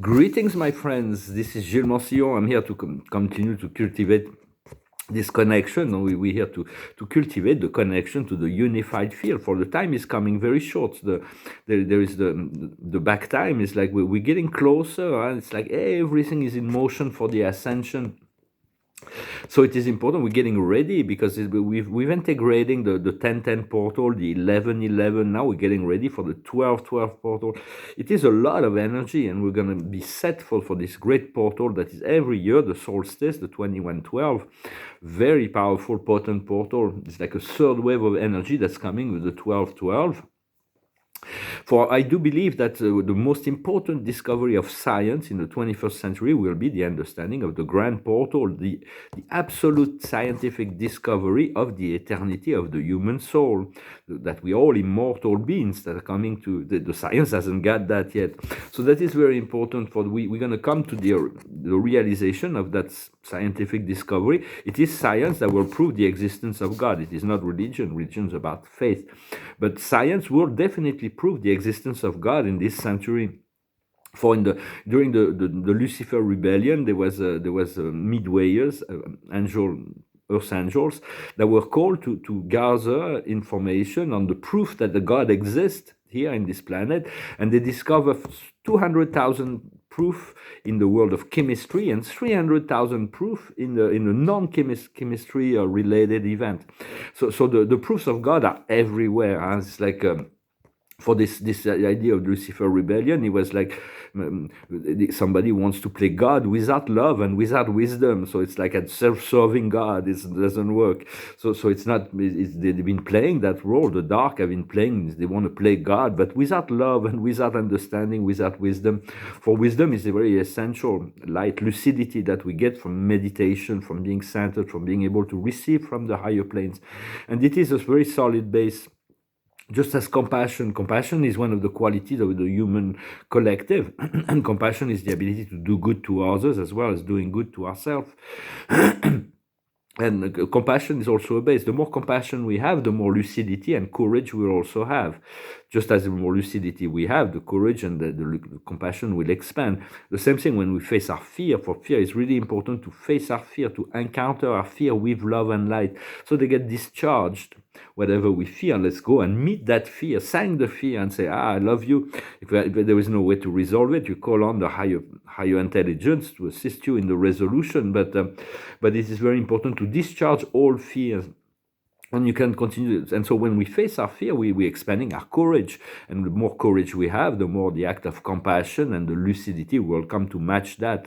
Greetings, my friends. This is Gilles Mansillon. I'm here to continue to cultivate this connection. We're here to cultivate the connection to the unified field. For the time is coming very short. There is the back time is like we're getting closer, and it's like everything is in motion for the ascension. So it is important we're getting ready because we've integrating the 10-10 portal, the 11-11. Now we're getting ready for the 12-12 portal. It is a lot of energy, and we're going to be set for this great portal that is every year, the solstice, the 21-12. Very powerful, potent portal. It's like a third wave of energy that's coming with the 12-12. For I do believe that the most important discovery of science in the 21st century will be the understanding of the grand portal, the absolute scientific discovery of the eternity of the human soul, that we are all immortal beings that are coming to, the science hasn't got that yet. So that is very important for, we're going to come to the realization of that scientific discovery. It is science that will prove the existence of God. It is not religion. Religion is about faith. But science will definitely prove the existence of God in this century. For during the Lucifer rebellion, there was midwayers, earth angels, that were called to gather information on the proof that the God exists here in this planet, and they discovered 200,000 proof in the world of chemistry and 300,000 proof in the non-chemistry related event. So the proofs of God are everywhere. Huh? It's like for this idea of Lucifer rebellion, it was like somebody wants to play God without love and without wisdom. So it's like a self-serving God. It doesn't work. So it's not. They've been playing that role. The dark have been playing. They want to play God, but without love and without understanding, without wisdom. For wisdom is a very essential light, lucidity that we get from meditation, from being centered, from being able to receive from the higher planes, and it is a very solid base. Just as compassion is one of the qualities of the human collective, and compassion is the ability to do good to others as well as doing good to ourselves. And compassion is also a base. The more compassion we have, the more lucidity and courage we'll also have. Just as the more lucidity we have, the courage and the compassion will expand. The same thing when we face our fear. For fear, it's really important to face our fear, to encounter our fear with love and light, so they get discharged. Whatever we fear, let's go and meet that fear, thank the fear, and say, I love you. If there is no way to resolve it, you call on the higher intelligence to assist you in the resolution. But it is very important to discharge all fears. And you can continue. And so when we face our fear, we're expanding our courage. And the more courage we have, the more the act of compassion and the lucidity will come to match that.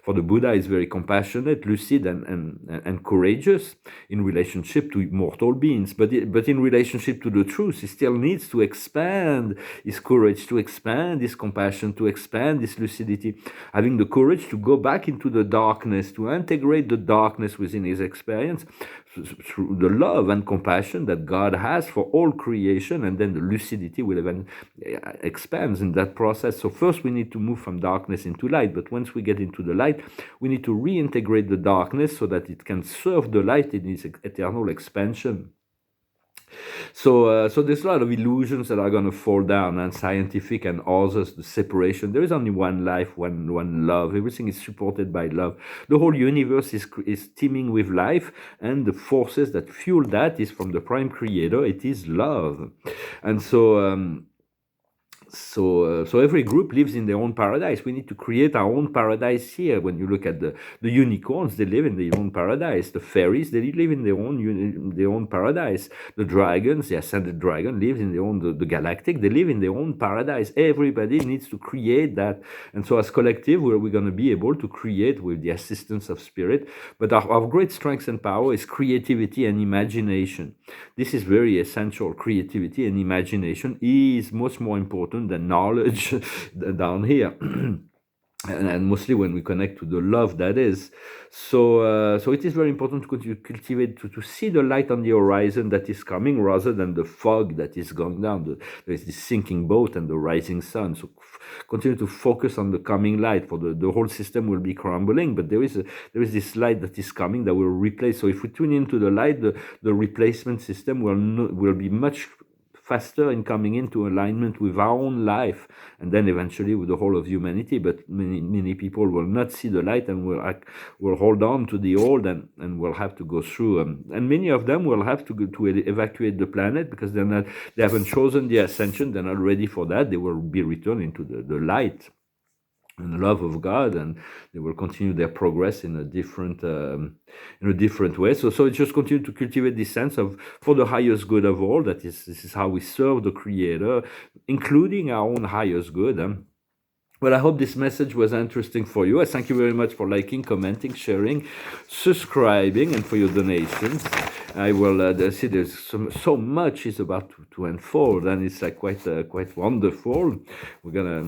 For the Buddha is very compassionate, lucid, and courageous in relationship to mortal beings. But in relationship to the truth, he still needs to expand his courage, to expand his compassion, to expand his lucidity. Having the courage to go back into the darkness, to integrate the darkness within his experience through the love and compassion that God has for all creation, and then the lucidity will even expands in that process. So first we need to move from darkness into light, but once we get into the light, we need to reintegrate the darkness so that it can serve the light in its eternal expansion. So there's a lot of illusions that are going to fall down, and scientific and others, the separation. There is only one life, one love. Everything is supported by love. The whole universe is teeming with life, and the forces that fuel that is from the prime creator. It is love. And so every group lives in their own paradise. We need to create our own paradise here. When you look at the unicorns, they live in their own paradise. The fairies, they live in their own paradise. The dragons, the ascended dragon, lives in their own, the galactic, they live in their own paradise. Everybody needs to create that. And so as collective, we're going to be able to create with the assistance of spirit. But our great strength and power is creativity and imagination. This is very essential. Creativity and imagination is much more important than knowledge down here. And mostly when we connect to the love that is. So it is very important to continue to cultivate, to see the light on the horizon that is coming, rather than the fog that is going down. There is this sinking boat and the rising sun. So continue to focus on the coming light, for the whole system will be crumbling, but there is this light that is coming that will replace. So if we tune into the light, the replacement system will be much faster in coming into alignment with our own life, and then eventually with the whole of humanity. But many people will not see the light and will hold on to the old, and will have to go through. And many of them will have to go to evacuate the planet because they haven't chosen the ascension. They're not ready for that. They will be returned into the light and love of God, and they will continue their progress in a different way. So it just continue to cultivate this sense of for the highest good of all. That is, this is how we serve the Creator, including our own highest good. Well, I hope this message was interesting for you. I thank you very much for liking, commenting, sharing, subscribing, and for your donations. I will see there's so much is about to unfold, and it's like quite wonderful. We're gonna,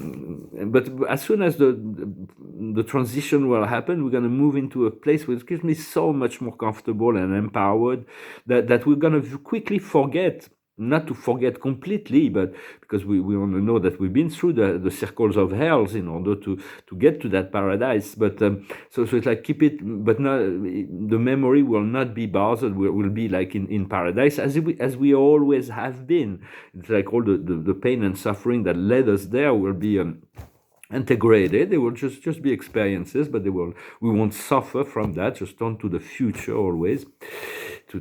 but as soon as the transition will happen, we're gonna move into a place which gives me so much more comfortable and empowered that we're gonna quickly forget. Not to forget completely, but because we want to know that we've been through the circles of hells in order to get to that paradise. But so it's like keep it, but not the memory will not be bothered. Will be like in paradise as we always have been. It's like all the pain and suffering that led us there will be integrated. They will just be experiences, but we won't suffer from that. Just turn to the future always. To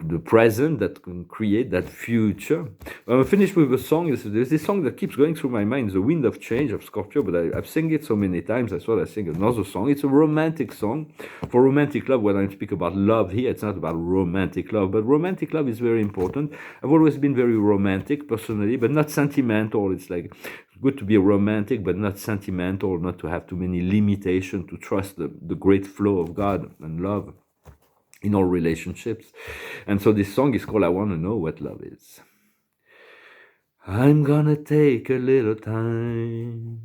the present that can create that future. I'm finished with a song. There's this song that keeps going through my mind, The Wind of Change of Scorpio, but I've sung it so many times, I thought I'd sing another song. It's a romantic song for romantic love. When I speak about love here, it's not about romantic love, but romantic love is very important. I've always been very romantic personally, but not sentimental. It's like good to be romantic, but not sentimental, not to have too many limitations, to trust the great flow of God and love in all relationships. And so this song is called I Want to Know What Love Is. I'm gonna take a little time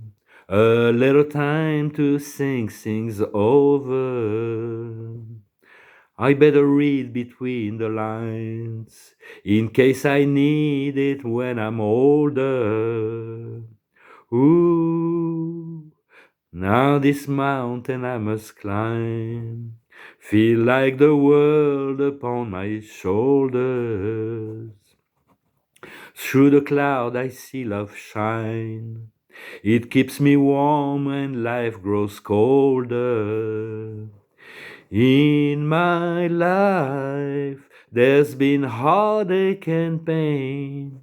to think things over. I better read between the lines in case I need it when I'm older. Ooh, now this mountain I must climb, feel like the world upon my shoulders. Through the cloud I see love shine. It keeps me warm when life grows colder. In my life there's been heartache and pain.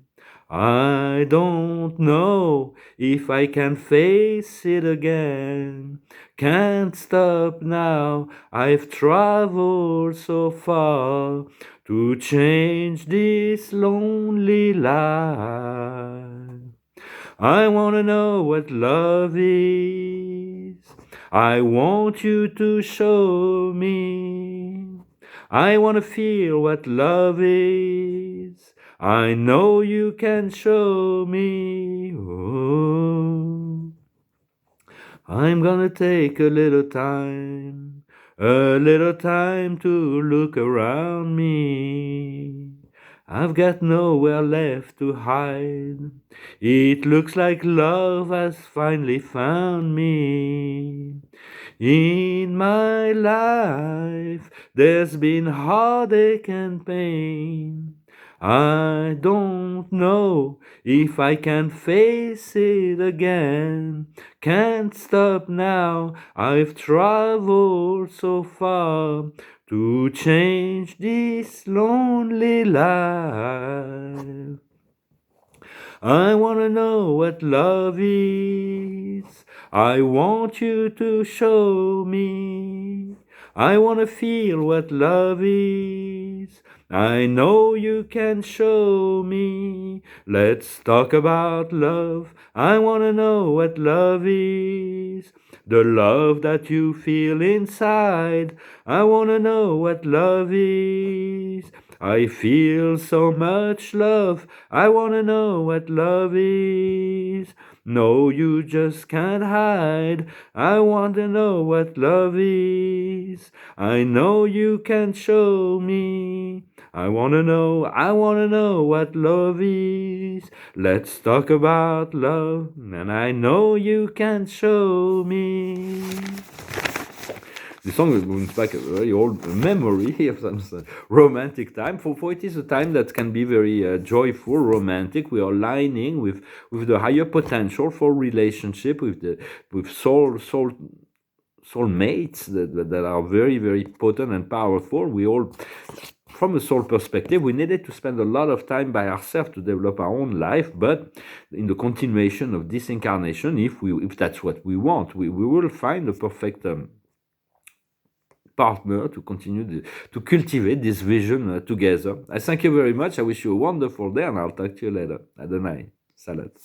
I don't know if I can face it again. Can't stop now, I've traveled so far to change this lonely life. I want to know what love is. I want you to show me. I want to feel what love is. I know you can show me. Oh, I'm gonna take a little time to look around me. I've got nowhere left to hide. It looks like love has finally found me. In my life, there's been heartache and pain. I don't know if I can face it again. Can't stop now, I've traveled so far to change this lonely life. I want to know what love is. I want you to show me. I want to feel what love is. I know you can show me. Let's talk about love. I want to know what love is. The love that you feel inside. I want to know what love is. I feel so much love. I want to know what love is. No, you just can't hide. I want to know what love is. I know you can show me. I want to know what love is. Let's talk about love, and I know you can show me. The song brings back a very old memory of some romantic time. For it is a time that can be very joyful, romantic. We are aligning with the higher potential for relationship with soulmates that are very, very potent and powerful. We all, from a soul perspective, we needed to spend a lot of time by ourselves to develop our own life, but in the continuation of this incarnation, if that's what we want, we will find the perfect partner to continue to cultivate this vision together. I thank you very much. I wish you a wonderful day, and I'll talk to you later. Adonai. Salat.